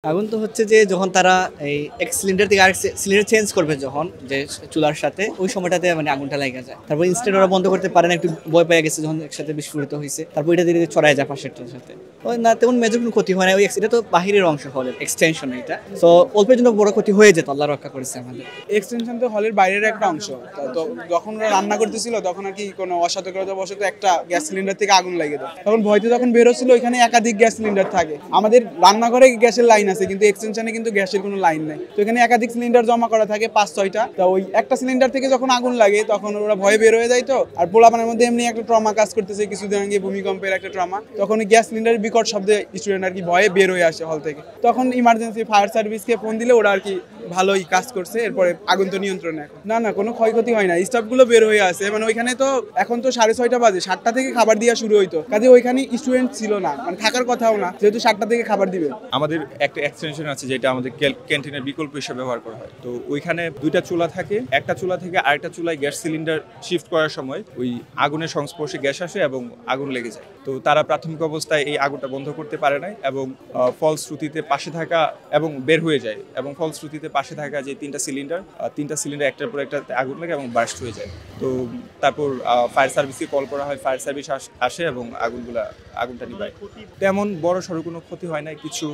আগুন তো হচ্ছে যে যখন তারা এই এক সিলিন্ডার থেকে আরেক সিলিন্ডার চেঞ্জ করবে যখন যে চুলার সাথে ওই সময়টাতে মানে আগুনটা লেগে যায়। তারপর ইনস্ট্যান্ট ওরা বন্ধ করতে পারে না, একটু ভয় পেয়ে গেছে যখন একসাথে বিস্ফোরিত হয়েছে। তারপর এটা ধীরে ধীরে ছড়ায় যায় পাশেরটার সাথে। ওই না তেমন মেজর কোনো ক্ষতি হয় না, ওই এটা তো বাহিরের অংশ হলের এক্সটেনশন এটা। সো অল্পের জন্য বড় ক্ষতি হয়ে যেত, আল্লাহ রক্ষা করেছে আমাদের। এক্সটেনশন তো হলের বাইরের একটা অংশ। তো যখন ওরা রান্না করতেছিল তখন আর কি কোনো অসতর্কতা বশত একটা গ্যাস সিলিন্ডার থেকে আগুন লেগে যায়। তখন ভয়তে যখন বেরোচ্ছিল, ওইখানে একাধিক গ্যাস সিলিন্ডার থাকে। আমাদের রান্নাঘরে গ্যাসের লাইন আছে, কিন্তু এক্সটেনশনে কিন্তু গ্যাসের কোনো লাইন নেই। তো এখানে একাধিক সিলিন্ডার জমা করা থাকে 5-6টা। তো ওই একটা সিলিন্ডার থেকে যখন আগুন লাগে তখন ওরা ভয়ে বের হয়ে যায়। তো আর পোলাপানের মধ্যে এমনি একটা ট্রমা কাজ করতেছে, কিছুদিন আগে ভূমিকম্পের একটা ট্রমা। তখন ওই গ্যাস সিলিন্ডারের বিকট শব্দে স্টুডেন্ট আর কি ভয়ে বের হয়ে আসে হল থেকে। তখন ইমার্জেন্সি ফায়ার সার্ভিসকে ফোন দিলে ওরা আর কি ভালোই কাজ করছে। এরপরে আগুন তো নিয়ন্ত্রণে এখন। না কোনো ক্ষয়ক্ষতি হয় না, স্টাফগুলো বের হয়ে আসে। মানে ওইখানে তো এখন তো 6:30 বাজে, 7টা থেকে খাবার দেওয়া শুরু হইতো। কাজে ওইখানে স্টুডেন্ট ছিল না, মানে থাকার কথাও না, যেহেতু 7টা থেকে খাবার দিবে। আমাদের একটা এক্সটেনশন আছে যেটা আমাদের ক্যান্টিনের বিকল্প হিসেবে ব্যবহার করা হয়। তো ওইখানে দুইটা চুলা থাকে, একটা চুলা থেকে আরেকটা চুলায় গ্যাস সিলিন্ডার শিফট করার সময় ওই আগুনের সংস্পর্শে গ্যাস আসে এবং আগুন লেগে যায়। তো তারা প্রাথমিক অবস্থায় এই আগুনটা বন্ধ করতে পারে নাই এবং ফলশ্রুতিতে পাশে থাকা এবং বের হয়ে যায়, এবং ফলশ্রুতিতে পাশে থাকা যে তিনটা সিলিন্ডার একটার পর একটা আগুন লাগে এবং বার্স্ট হয়ে যায়। তো তারপর ফায়ার সার্ভিসকে কল করা হয়, ফায়ার সার্ভিস আসে এবং আগুনটা নিভায়। তেমন বড় সড়ো কোনো ক্ষতি হয় না। কিছু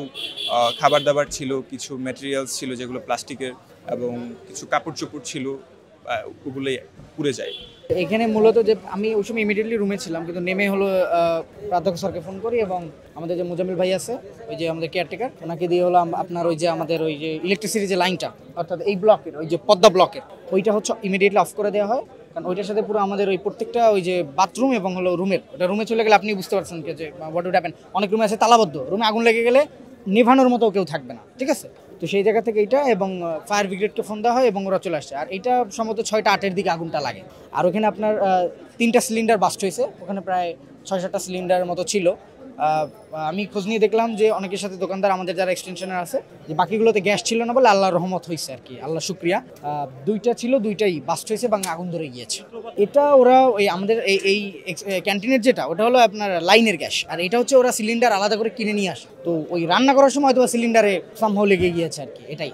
খাবার দাবার ছিল, কিছু ম্যাটেরিয়ালস ছিল যেগুলো প্লাস্টিকের, এবং কিছু কাপড় চোপড় ছিল, ওগুলোই পুড়ে যায়। এখানে মূলত যে আমি ওই সময় ইমিডিয়েটলি রুমে ছিলাম, কিন্তু নেমে হলো প্রাধ্যক্ষ স্যারকে ফোন করি এবং আমাদের যে মুজাম্মিল ভাই আছে, ওই যে আমাদের কেয়ারটেকার, ওনাকে দিয়ে হলো আপনার ওই যে আমাদের ওই যে ইলেকট্রিসিটি যে লাইনটা, অর্থাৎ এই ব্লকের ওই যে পদ্মা ব্লকের ওইটা হচ্ছে ইমিডিয়েটলি অফ করে দেওয়া হয়। কারণ ওইটার সাথে পুরো আমাদের ওই প্রত্যেকটা ওই যে বাথরুম এবং হলো রুমে চলে গেলে আপনি বুঝতে পারছেন যে হোয়াট উড হ্যাপেন। অনেক রুমে আছে তালাবদ্ধ, রুমে আগুন লেগে গেলে নেভানোর মতো কেউ থাকবে না, ঠিক আছে? তো সেই জায়গা থেকে এইটা এবং ফায়ার ব্রিগেডকে ফোন দেওয়া হয় এবং ওরা চলে আসছে। আর এইটা সম্ভবত 6টা-8-এর দিকে আগুনটা লাগে। আর ওখানে আপনার 3টা সিলিন্ডার বাস্ট হয়েছে, ওখানে প্রায় 6-7টা সিলিন্ডারের মতো ছিল। আমি খোঁজ নিয়ে দেখলাম যে অনেকের সাথে দোকানদার আমাদের যারা এক্সটেনশনের আছে, যে বাকিগুলোতে গ্যাস ছিল না বলে আল্লাহর রহমত হয়েছে আর কি, আল্লাহ শুক্রিয়া। 2টা ছিল, 2টাই বাস্ট হয়েছে এবং আগুন ধরে গিয়েছে। এটা ওরা ওই আমাদের এই ক্যান্টিনের যেটা, ওটা হলো আপনার লাইনের গ্যাস, আর এটা হচ্ছে ওরা সিলিন্ডার আলাদা করে কিনে নিয়ে আসে। তো ওই রান্না করার সময় হয়তো সিলিন্ডারে সামহাও লেগে গিয়েছে আর কি, এটাই।